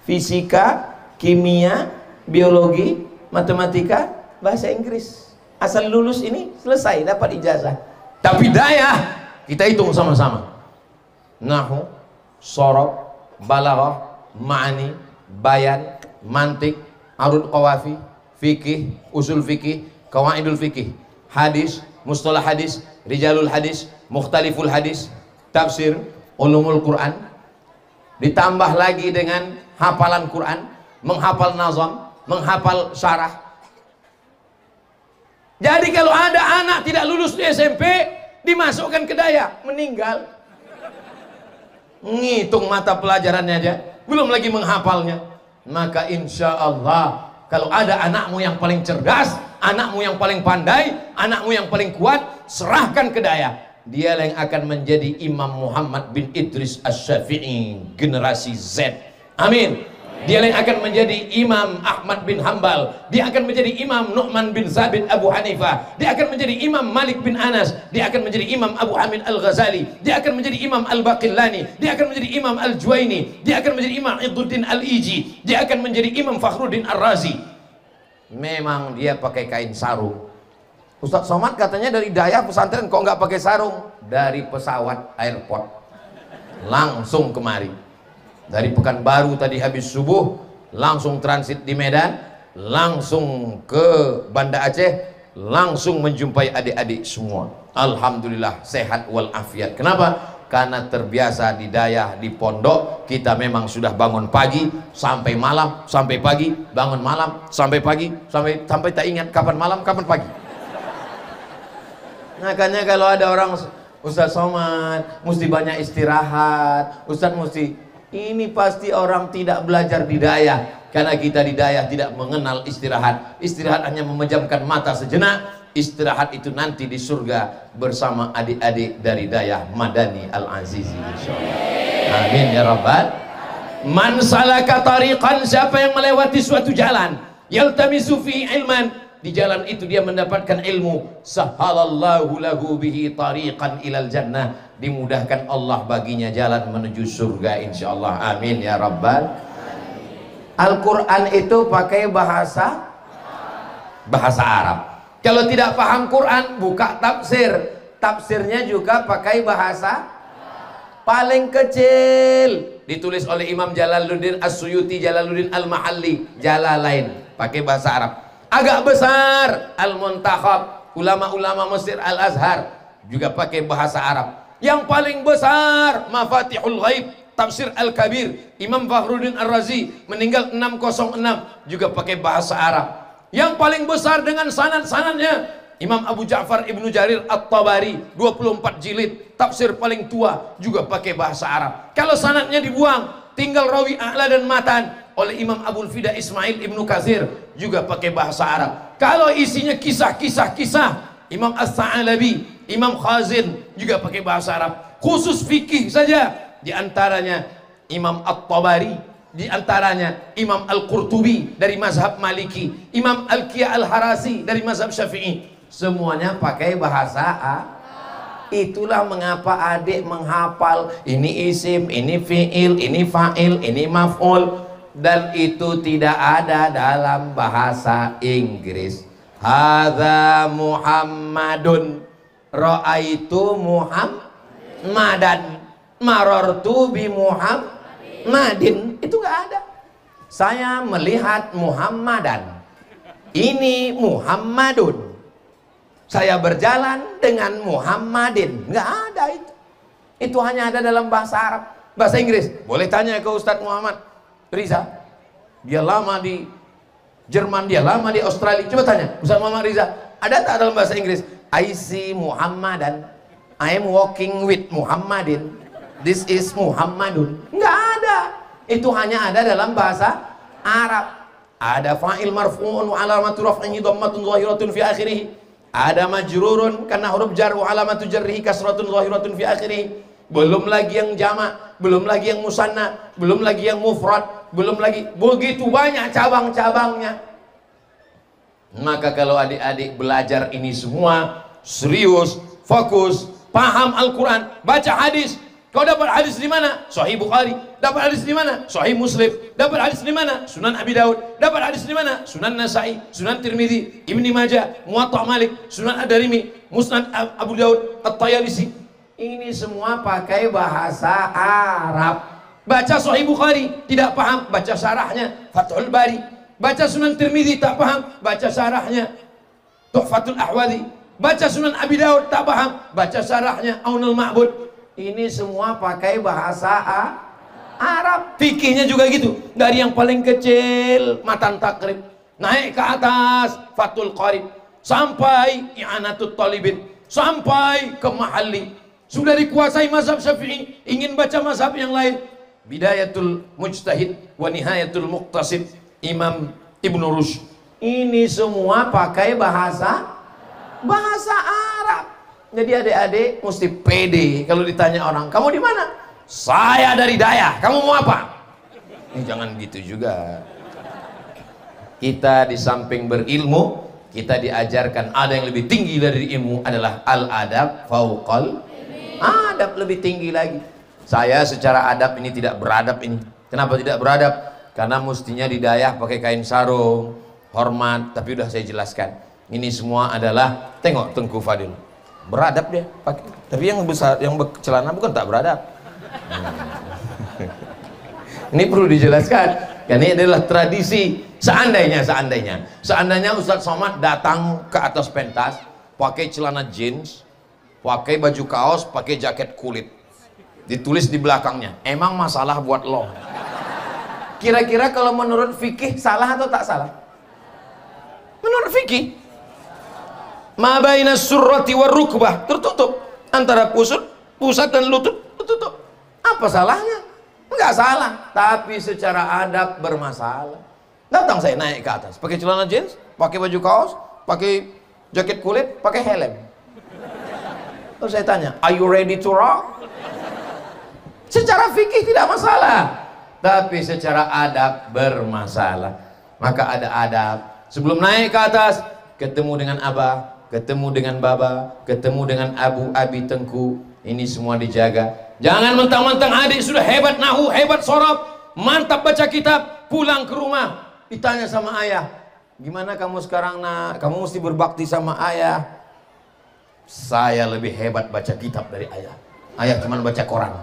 Fisika, kimia, biologi, matematika, bahasa Inggris. Asal lulus ini selesai, dapat ijazah. Tapi daya kita hitung sama-sama. Nahu, sorob, balaghah, ma'ani, bayan, mantik, arud qawafi, fikih, usul fikih, qawaidul fikih, hadis, mustalah hadis, rijalul hadis, mukhtaliful hadis, tafsir, ulumul Quran, ditambah lagi dengan hafalan Quran, menghafal nazam, menghafal syarah. Jadi kalau ada anak tidak lulus di SMP, dimasukkan ke daya, meninggal. Ngitung mata pelajarannya aja, belum lagi menghafalnya. Maka insya Allah, kalau ada anakmu yang paling cerdas, anakmu yang paling pandai, anakmu yang paling kuat, serahkan ke daya. Dia yang akan menjadi Imam Muhammad bin Idris Asy-Syafi'i generasi Z. Amin. Dia yang akan menjadi Imam Ahmad bin Hambal. Dia akan menjadi Imam Nu'man bin Sabit Abu Hanifah. Dia akan menjadi Imam Malik bin Anas. Dia akan menjadi Imam Abu Hamid Al-Ghazali. Dia akan menjadi Imam Al-Baqillani. Dia akan menjadi Imam Al-Juwaini. Dia akan menjadi Imam Idduddin Al-Iji. Dia akan menjadi Imam Fakhruddin Ar-Razi. Memang dia pakai kain sarung. Ustaz Somad katanya dari daya pesantren kok nggak pakai sarung? Dari pesawat airport langsung kemari. Dari Pekanbaru tadi habis subuh, langsung transit di Medan, langsung ke Banda Aceh, langsung menjumpai adik-adik semua. Alhamdulillah sehat walafiat. Kenapa? Karena terbiasa di daya, di pondok. Kita memang sudah bangun pagi sampai malam, sampai pagi, bangun malam sampai pagi, sampai tak ingat kapan malam, kapan pagi. Makanya kalau ada orang, Ustaz Somad mesti banyak istirahat, Ustaz mesti, ini pasti orang tidak belajar di daya. Karena kita di daya tidak mengenal istirahat. Istirahat hanya memejamkan mata sejenak. Istirahat itu nanti di surga bersama adik-adik dari daya Madani Al-Azizi, insyaallah. Amin ya rabbal. Man salaka tariqan, siapa yang melewati suatu jalan, yaltamisu fi ilman, di jalan itu dia mendapatkan ilmu, sahalallahu lahu bihi tariqan ilal jannah, dimudahkan Allah baginya jalan menuju surga insyaallah. Amin ya rabbal. Al-Quran itu pakai bahasa Arab. Kalau tidak paham Quran, buka tafsir. Tafsirnya juga pakai bahasa paling kecil. Ditulis oleh Imam Jalaluddin As-Suyuti, Jalaluddin Al-Mahalli, Jalalain, pakai bahasa Arab. Agak besar, Al-Muntakhab, ulama-ulama Mesir, Al-Azhar, juga pakai bahasa Arab. Yang paling besar Mafatihul Ghaib, Tafsir Al-Kabir, Imam Fakhruddin Ar-Razi meninggal 606, juga pakai bahasa Arab. Yang paling besar dengan sanad-sanadnya Imam Abu Ja'far Ibnu Jarir At-Tabari, 24 jilid, tafsir paling tua, juga pakai bahasa Arab. Kalau sanadnya dibuang, tinggal rawi a'la dan matan oleh Imam Abul Fida Ismail Ibnu Katsir, juga pakai bahasa Arab. Kalau isinya kisah-kisah Imam As-Sa'alabi, Imam Khazin, juga pakai bahasa Arab. Khusus fikih saja, di antaranya Imam At-Tabari, di antaranya Imam Al-Qurtubi dari mazhab Maliki, Imam Al-Qiyah Al-Harasi dari mazhab Syafi'i. Semuanya pakai bahasa Arab. Itulah mengapa adik menghafal ini isim, ini fi'il, ini fa'il, ini maf'ul, dan itu tidak ada dalam bahasa Inggris. Hadza Muhammadun, ra'aitu Muhammadan, marartu bi Muhammadin. Itu nggak ada. Saya melihat Muhammadan, ini Muhammadun. Saya berjalan dengan Muhammadin. Nggak ada itu. Itu hanya ada dalam bahasa Arab. Bahasa Inggris boleh tanya ke Ustadz Muhammad Riza, dia lama di Jerman, dia lama di Australia. Coba tanya Ustaz Muhammad Riza, ada tak dalam bahasa Inggris I see Muhammadan, I am walking with Muhammadin, this is Muhammadun? Enggak ada. Itu hanya ada dalam bahasa Arab. Ada fa'il marfu'un wa alamatu raf'ihi dhammatun zahiratun fi akhirih, ada majrurun karena huruf jar wa alamatu jarrihi kasratun zahiratun fi akhirih. Belum lagi yang jamak, belum lagi yang musanna, belum lagi yang mufrad, belum lagi, begitu banyak cabang-cabangnya. Maka kalau adik-adik belajar ini semua serius, fokus, paham Al-Quran, baca hadis. Kau dapat hadis di mana? Sahih Bukhari. Dapat hadis di mana? Sahih Muslim. Dapat hadis di mana? Sunan Abi Daud. Dapat hadis di mana? Sunan Nasa'i, Sunan Tirmidzi, Ibnu Majah, Muwatta Malik, Sunan Ad-Darimi, Musnad Abu Daud, At-Tayalisi. Ini semua pakai bahasa Arab. Baca Sahih Bukhari tidak paham, baca syarahnya Fathul Bari. Baca Sunan Tirmidzi tak paham, baca syarahnya Tuhfatul Ahwadhi. Baca Sunan Abi Daud tak paham, baca syarahnya Aunul Ma'bud. Ini semua pakai bahasa Arab. Fikihnya juga gitu, dari yang paling kecil Matan Takrib, naik ke atas Fathul Qarib, sampai I'anatul Talibin, sampai ke Mahalli. Sudah dikuasai mazhab Syafi'i, ingin baca mazhab yang lain, Bidayatul Mujtahid wa Nihayatul Muqtasid, Imam Ibnu Rushd. Ini semua pakai bahasa Arab. Jadi adik-adik mesti pede kalau ditanya orang, kamu di mana? Saya dari Daya, kamu mau apa? Jangan gitu juga. Kita di samping berilmu, kita diajarkan ada yang lebih tinggi dari ilmu, adalah al-adab fauqal adab, lebih tinggi lagi. Saya secara adab ini tidak beradab ini. Kenapa tidak beradab? Karena mestinya di Dayah pakai kain sarung, hormat, tapi udah saya jelaskan. Ini semua adalah, tengok Tengku Fadil, beradab dia pakai. Tapi yang besar, yang bercelana bukan tak beradab. Ini perlu dijelaskan. Karena ini adalah tradisi. Seandainya Ustadz Somad datang ke atas pentas pakai celana jeans, pakai baju kaos, pakai jaket kulit, ditulis di belakangnya, emang masalah buat lo. Kira-kira kalau menurut fikih salah atau tak salah? Menurut fikih, ma baina surrati war rukbah, tertutup antara pusat dan lutut, tertutup. Apa salahnya? Enggak salah, tapi secara adab bermasalah. Datang saya naik ke atas pakai celana jeans, pakai baju kaos, pakai jaket kulit, pakai helm. Terus saya tanya, are you ready to rock? Secara fikih tidak masalah, tapi secara adab bermasalah. Maka ada adab. Sebelum naik ke atas, ketemu dengan abah, ketemu dengan baba, ketemu dengan abu, abi, tengku. Ini semua dijaga. Jangan mentang-mentang adik sudah hebat nahu, hebat sorab, mantap baca kitab, pulang ke rumah ditanya sama ayah, gimana kamu sekarang nak? Kamu mesti berbakti sama ayah. Saya lebih hebat baca kitab dari ayah. Ayah cuma baca koran.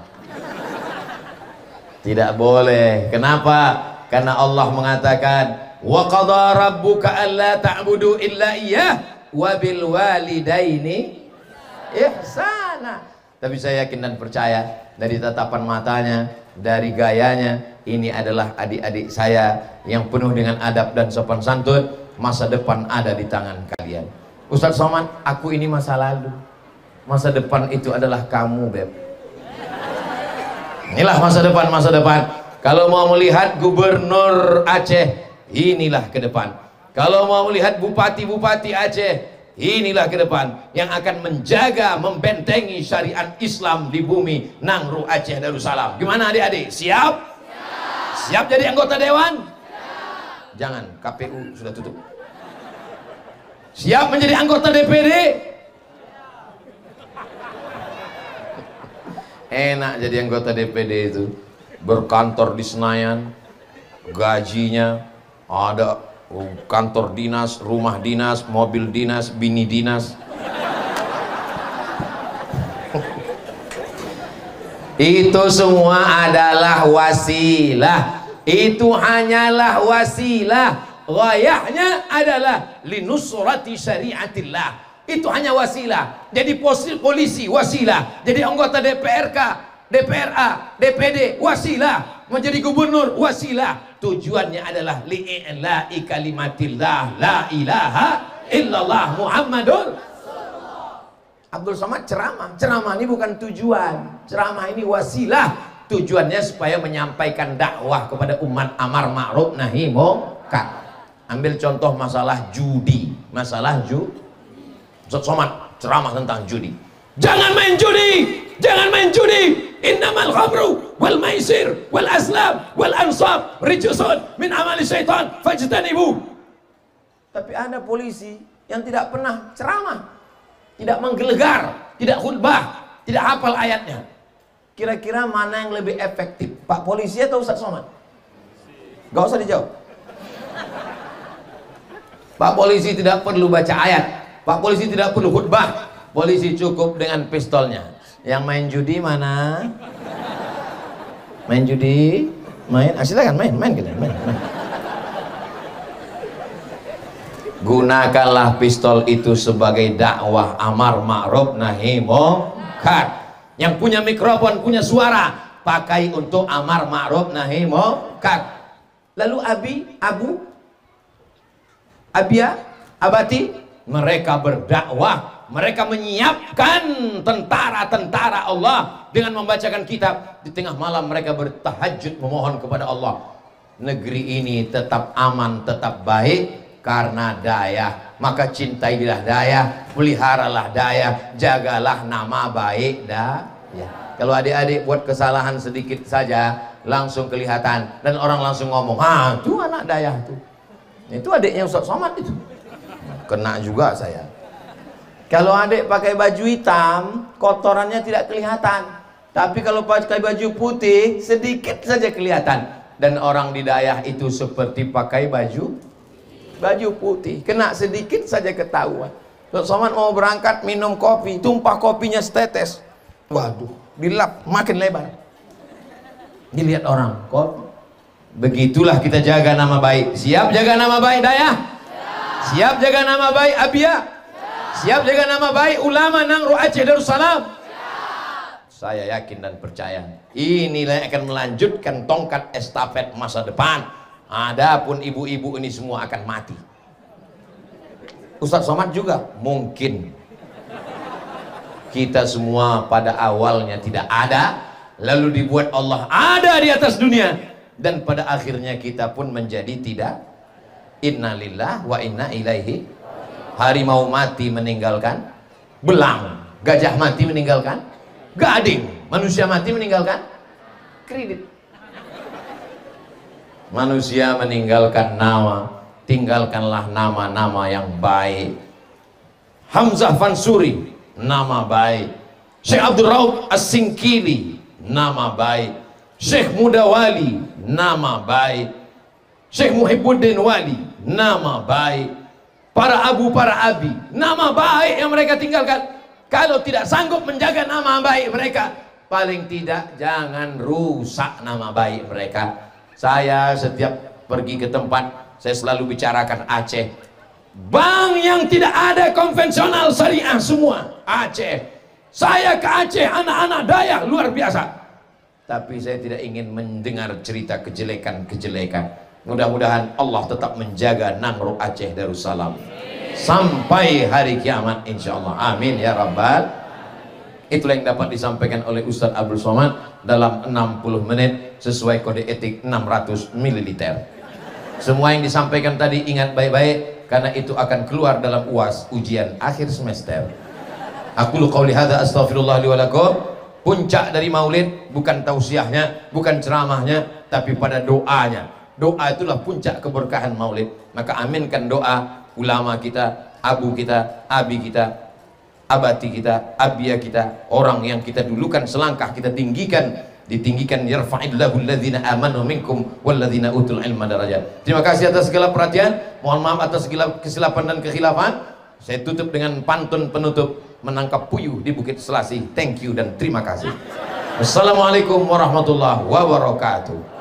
Tidak boleh. Kenapa? Karena Allah mengatakan, wa qadha rabbuka alla ta'budu illa iyyah wa bil walidaini ihsana. Tapi saya yakin dan percaya dari tatapan matanya, dari gayanya, ini adalah adik-adik saya yang penuh dengan adab dan sopan santun. Masa depan ada di tangan kalian. Ustadz Somad, aku ini masa lalu. Masa depan itu adalah kamu, Beb. Inilah masa depan, masa depan. Kalau mau melihat gubernur Aceh, inilah ke depan. Kalau mau melihat bupati-bupati Aceh, inilah ke depan yang akan menjaga, membentengi syariat Islam di bumi Nangro Aceh Darussalam. Gimana adik-adik? Siap? Siap jadi anggota dewan? Jangan, KPU sudah tutup. Siap menjadi anggota DPD? Enak jadi anggota DPD itu, berkantor di Senayan, gajinya ada, kantor dinas, rumah dinas, mobil dinas, bini dinas. Itu semua adalah wasilah. Itu hanyalah wasilah. Ghayahnya adalah linusrati syariatillah. Itu hanya wasilah. Jadi polisi wasilah. Jadi anggota DPRK, DPRA, DPD wasilah. Menjadi gubernur wasilah. Tujuannya adalah li'i'la'i kalimatillah la ilaha illallah Muhammadur Abdul Somad ceramah. Ceramah ini bukan tujuan. Ceramah ini wasilah. Tujuannya supaya menyampaikan dakwah kepada umat amar ma'ruf nahi munkar. Ambil contoh masalah judi. Masalah Ustadz Somad ceramah tentang judi. Jangan main judi. Jangan main judi. Innamal khamru wal maisir wal aslam wal ansab rijsun min amali syaitan fajtanibu. Tapi ada polisi yang tidak pernah ceramah, tidak menggelegar, tidak khutbah, tidak hafal ayatnya. Kira-kira mana yang lebih efektif, Pak Polisi atau Ustadz Somad? Gak usah dijawab. Pak Polisi tidak perlu baca ayat, Pak Polisi tidak perlu khutbah, polisi cukup dengan pistolnya. Yang main judi mana? Main judi? Main? Silakan main kalian, main. Gunakanlah pistol itu sebagai dakwah amar ma'ruf nahi munkar. Yang punya mikrofon, punya suara, pakai untuk amar ma'ruf nahi munkar. Lalu Abati, mereka berdakwah, mereka menyiapkan tentara-tentara Allah dengan membacakan kitab. Di tengah malam mereka bertahajud memohon kepada Allah. Negeri ini tetap aman, tetap baik karena daya. Maka cintailah daya, peliharalah daya, jagalah nama baik daya. Kalau adik-adik buat kesalahan sedikit saja langsung kelihatan dan orang langsung ngomong, ah itu anak daya tuh, itu adiknya Ustadz Somad itu. Kena juga saya. Kalau adik pakai baju hitam, kotorannya tidak kelihatan. Tapi kalau pakai baju putih, sedikit saja kelihatan. Dan orang di daerah itu seperti pakai baju putih, kena sedikit saja ketahuan. Ustadz Somad mau berangkat minum kopi, tumpah kopinya setetes. Waduh, dilap makin lebar. Dilihat orang, kopi. Begitulah kita jaga nama baik. Siap jaga nama baik daya? Siap jaga nama baik Abia? Siap jaga nama baik ulama Nangro Aceh Darussalam? Saya yakin dan percaya inilah yang akan melanjutkan tongkat estafet masa depan. Adapun ibu-ibu ini semua akan mati. Ustadz Somad juga mungkin. Kita semua pada awalnya tidak ada, lalu dibuat Allah ada di atas dunia, dan pada akhirnya kita pun menjadi tidak. Innalillah wa inna ilaihi. Harimau mati meninggalkan belang, gajah mati meninggalkan gading, manusia mati meninggalkan kredit. Manusia meninggalkan nama, tinggalkanlah nama-nama yang baik. Hamzah Fansuri, nama baik. Syekh Abdul Rauf As-Singkili, nama baik. Syekh Mudawali, nama baik. Syekh Muhibbuddin Wali, nama baik. Para abu, para abi, nama baik yang mereka tinggalkan. Kalau tidak sanggup menjaga nama baik mereka, paling tidak jangan rusak nama baik mereka. Saya setiap pergi ke tempat, saya selalu bicarakan Aceh. Bank yang tidak ada konvensional syariah semua Aceh. Saya ke Aceh, anak-anak Dayak luar biasa. Tapi saya tidak ingin mendengar cerita kejelekan-kejelekan. Mudah-mudahan Allah tetap menjaga Nangro Aceh Darussalam sampai hari kiamat insyaallah. Amin ya rabbal. Itulah yang dapat disampaikan oleh Ustadz Abdul Somad dalam 60 menit sesuai kode etik 600 ml. Semua yang disampaikan tadi ingat baik-baik, karena itu akan keluar dalam UAS, ujian akhir semester. Aku qauli hadza astaghfirullah li wa lakum. Puncak dari maulid bukan tausiahnya, bukan ceramahnya, tapi pada doanya. Doa itulah puncak keberkahan maulid. Maka aminkan doa ulama kita, abu kita, abi kita, abati kita, abia kita, orang yang kita dulukan selangkah kita tinggikan, ditinggikan. Yarfa'illahu alladhina amanu minkum walladhina utul ilma darajat. Terima kasih atas segala perhatian. Mohon maaf atas segala kesilapan dan kekhilafan. Saya tutup dengan pantun penutup, menangkap puyuh di Bukit Selasih. Thank you dan terima kasih. Wassalamualaikum warahmatullahi wabarakatuh.